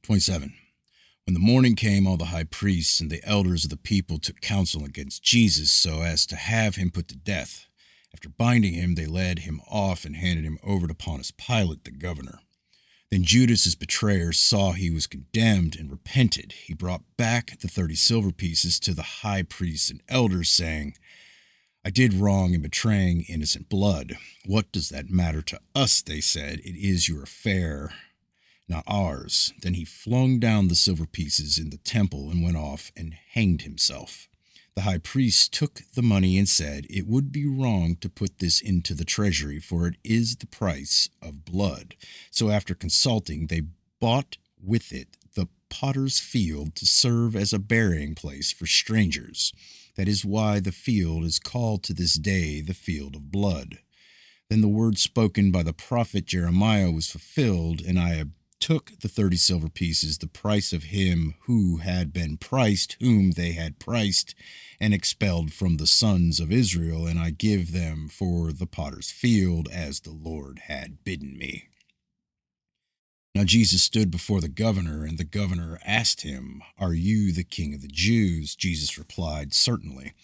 27. When the morning came, all the high priests and the elders of the people took counsel against Jesus so as to have him put to death. After binding him, they led him off and handed him over to Pontius Pilate, the governor. Then Judas, his betrayer, saw he was condemned and repented. He brought back the 30 silver pieces to the high priests and elders, saying, I did wrong in betraying innocent blood. What does that matter to us, they said. It is your affair, not ours. Then he flung down the silver pieces in the temple and went off and hanged himself. The high priest took the money and said, It would be wrong to put this into the treasury, for it is the price of blood. So after consulting, they bought with it the potter's field to serve as a burying place for strangers. That is why the field is called to this day the field of blood. Then the word spoken by the prophet Jeremiah was fulfilled, and I took the 30 silver pieces, the price of him who had been priced, whom they had priced, and expelled from the sons of Israel, and I give them for the potter's field, as the Lord had bidden me. Now Jesus stood before the governor, and the governor asked him, Are you the king of the Jews? Jesus replied, Certainly.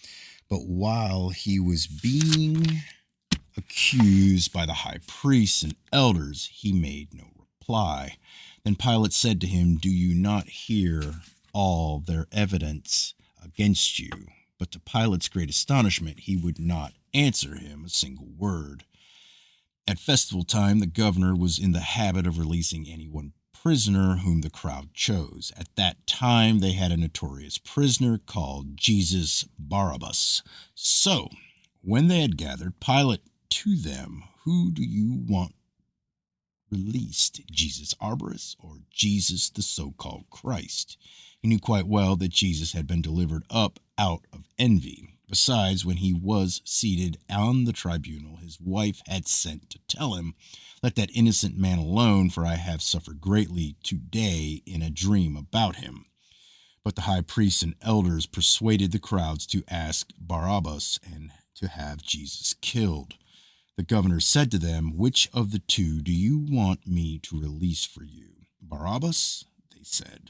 But while he was being accused by the high priests and elders, he made no reply. Then Pilate said to him, Do you not hear all their evidence against you? But to Pilate's great astonishment, he would not answer him a single word. At festival time, the governor was in the habit of releasing any one prisoner whom the crowd chose. At that time, they had a notorious prisoner called Jesus Barabbas. So, when they had gathered, Pilate to them, Who do you want released, Jesus Barabbas or Jesus the so-called Christ? He knew quite well that Jesus had been delivered up out of envy. Besides, when he was seated on the tribunal, his wife had sent to tell him, Let that innocent man alone, for I have suffered greatly today in a dream about him. But the high priests and elders persuaded the crowds to ask Barabbas and to have Jesus killed. The governor said to them, Which of the two do you want me to release for you? Barabbas? They said.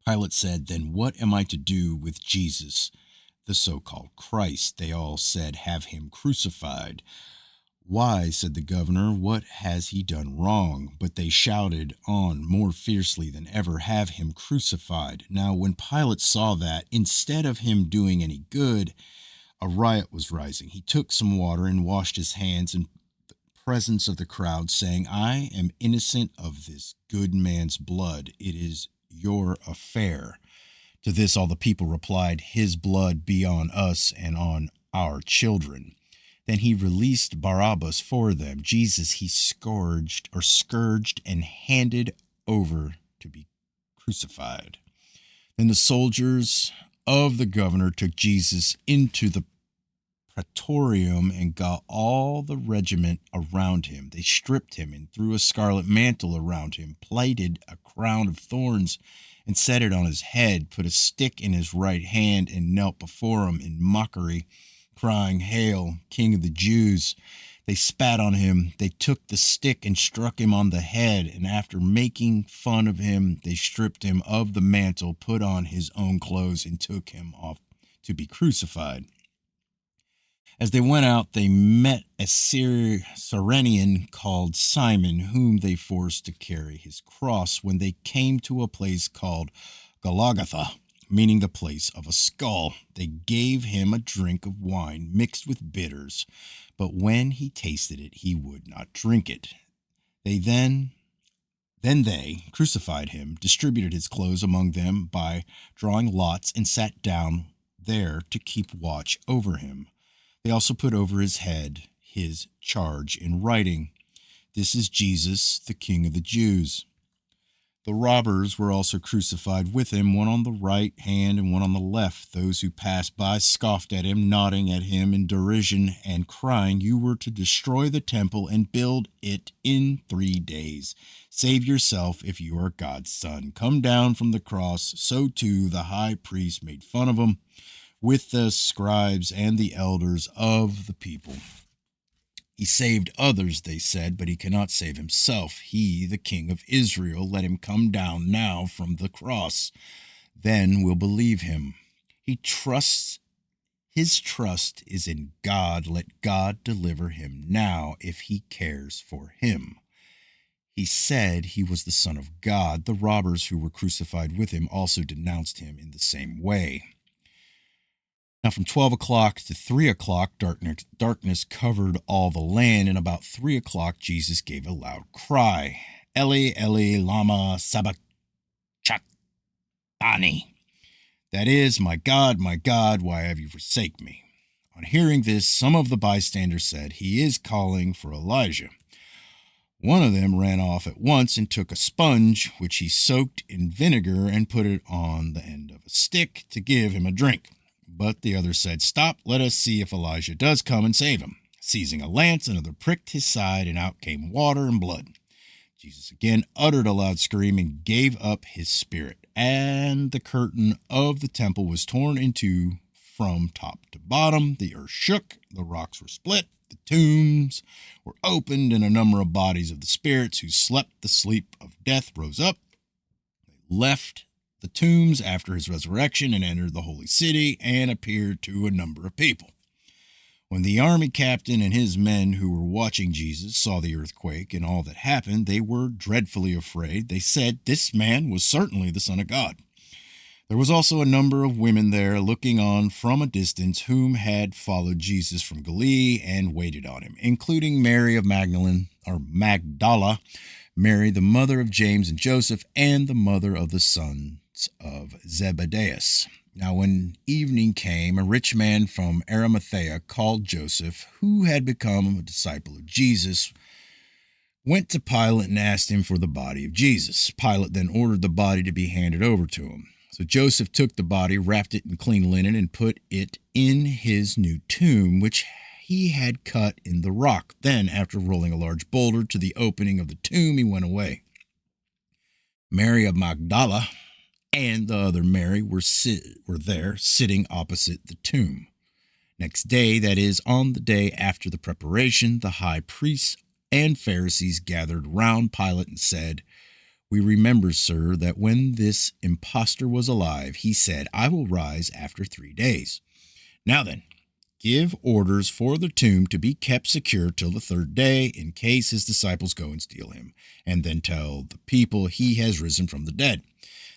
Pilate said, Then what am I to do with Jesus, the so-called Christ? They all said, Have him crucified. Why, said the governor, what has he done wrong? But they shouted on more fiercely than ever, Have him crucified. Now when Pilate saw that, instead of him doing any good, a riot was rising, he took some water and washed his hands in the presence of the crowd, saying, I am innocent of this good man's blood. It is your affair. To this all the people replied, His blood be on us and on our children. Then he released Barabbas for them. Jesus he scourged and handed over to be crucified. Then the soldiers of the governor took Jesus into the praetorium and got all the regiment around him. They stripped him and threw a scarlet mantle around him, plaited a crown of thorns and set it on his head, put a stick in his right hand, and knelt before him in mockery, crying, Hail, King of the Jews! They spat on him. They took the stick and struck him on the head, and after making fun of him, they stripped him of the mantle, put on his own clothes, and took him off to be crucified. As they went out, they met a Cyrenian called Simon, whom they forced to carry his cross. When they came to a place called Golgotha, meaning the place of a skull, they gave him a drink of wine mixed with bitters, but when he tasted it, he would not drink it. Then they crucified him, distributed his clothes among them by drawing lots, and sat down there to keep watch over him. They also put over his head his charge in writing, This is Jesus, the King of the Jews. The robbers were also crucified with him, one on the right hand and one on the left. Those who passed by scoffed at him, nodding at him in derision and crying, You were to destroy the temple and build it in 3 days. Save yourself if you are God's son. Come down from the cross. So too the high priest made fun of him with the scribes and the elders of the people. He saved others, they said, but he cannot save himself. He, the King of Israel, let him come down now from the cross. Then we'll believe him. His trust is in God. Let God deliver him now if he cares for him. He said he was the Son of God. The robbers who were crucified with him also denounced him in the same way. Now from 12 o'clock to 3 o'clock, darkness covered all the land, and about 3 o'clock Jesus gave a loud cry, Eli, Eli, lama sabachthani. That is, my God, why have you forsaken me? On hearing this, some of the bystanders said, he is calling for Elijah. One of them ran off at once and took a sponge, which he soaked in vinegar, and put it on the end of a stick to give him a drink. But the other said, stop, let us see if Elijah does come and save him. Seizing a lance, another pricked his side, and out came water and blood. Jesus again uttered a loud scream and gave up his spirit. And the curtain of the temple was torn in two from top to bottom. The earth shook, the rocks were split, the tombs were opened, and a number of bodies of the spirits who slept the sleep of death rose up. They left the tombs after his resurrection and entered the holy city and appeared to a number of people. When the army captain and his men who were watching Jesus saw the earthquake and all that happened, they were dreadfully afraid. They said, this man was certainly the Son of God. There was also a number of women there looking on from a distance whom had followed Jesus from Galilee and waited on him, including Mary of Magdala, Mary the mother of James and Joseph, and the mother of the sons of Zebedee. Now when evening came, a rich man from Arimathea called Joseph, who had become a disciple of Jesus, went to Pilate and asked him for the body of Jesus. Pilate then ordered the body to be handed over to him. So Joseph took the body, wrapped it in clean linen, and put it in his new tomb, which he had cut in the rock. Then, after rolling a large boulder to the opening of the tomb, he went away. Mary of Magdala and the other Mary were there, sitting opposite the tomb. Next day, that is, on the day after the preparation, the high priests and Pharisees gathered round Pilate and said, we remember, sir, that when this impostor was alive, he said, I will rise after 3 days. Now then, give orders for the tomb to be kept secure till the 3rd day, in case his disciples go and steal him, and then tell the people he has risen from the dead.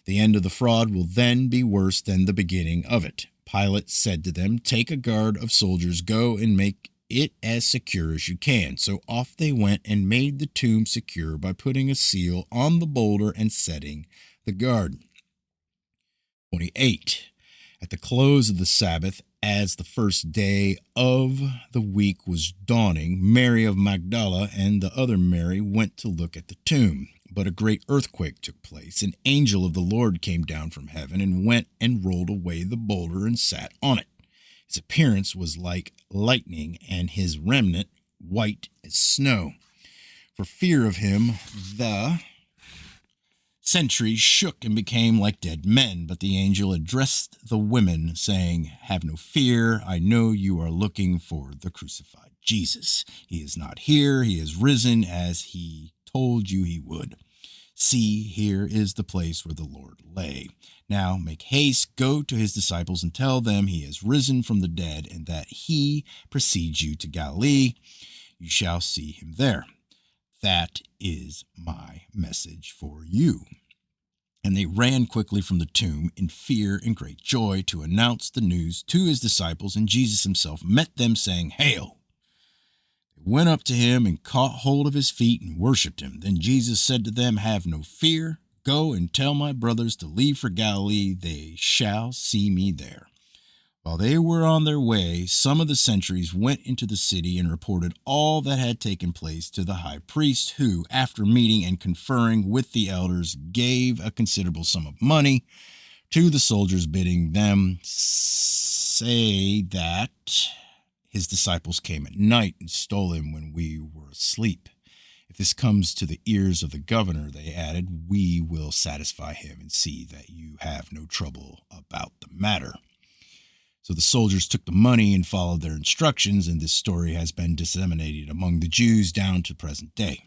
The end of the fraud will then be worse than the beginning of it. Pilate said to them, take a guard of soldiers, go and make it as secure as you can. So off they went and made the tomb secure by putting a seal on the boulder and setting the guard. 28. At the close of the Sabbath, as the first day of the week was dawning, Mary of Magdala and the other Mary went to look at the tomb. But a great earthquake took place. An angel of the Lord came down from heaven and went and rolled away the boulder and sat on it. His appearance was like lightning, and his remnant white as snow. For fear of him, the sentries shook and became like dead men. But the angel addressed the women, saying, have no fear. I know you are looking for the crucified Jesus. He is not here. He is risen, as he told you he would. See, here is the place where the Lord lay. Now make haste, go to his disciples and tell them he has risen from the dead, and that he precedes you to Galilee. You shall see him there. That is my message for you. And they ran quickly from the tomb in fear and great joy to announce the news to his disciples, and Jesus himself met them, saying, Hail! They went up to him and caught hold of his feet and worshipped him. Then Jesus said to them, have no fear. Go and tell my brothers to leave for Galilee. They shall see me there. While they were on their way, some of the sentries went into the city and reported all that had taken place to the high priest, who, after meeting and conferring with the elders, gave a considerable sum of money to the soldiers, bidding them say that his disciples came at night and stole him when we were asleep. If this comes to the ears of the governor, they added, we will satisfy him and see that you have no trouble about the matter. So the soldiers took the money and followed their instructions, and this story has been disseminated among the Jews down to present day.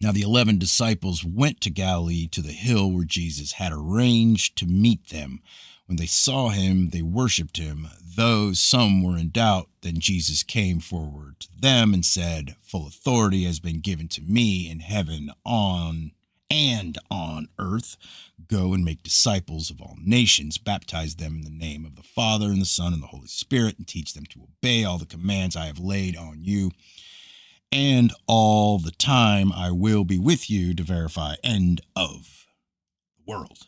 Now the 11 disciples went to Galilee to the hill where Jesus had arranged to meet them. When they saw him, they worshipped him. Though some were in doubt, then Jesus came forward to them and said, "Full authority has been given to me in heaven and on earth. Go and make disciples of all nations, baptize them in the name of the Father and the Son and the Holy Spirit, and teach them to obey all the commands I have laid on you. And all the time I will be with you to verify end of the world."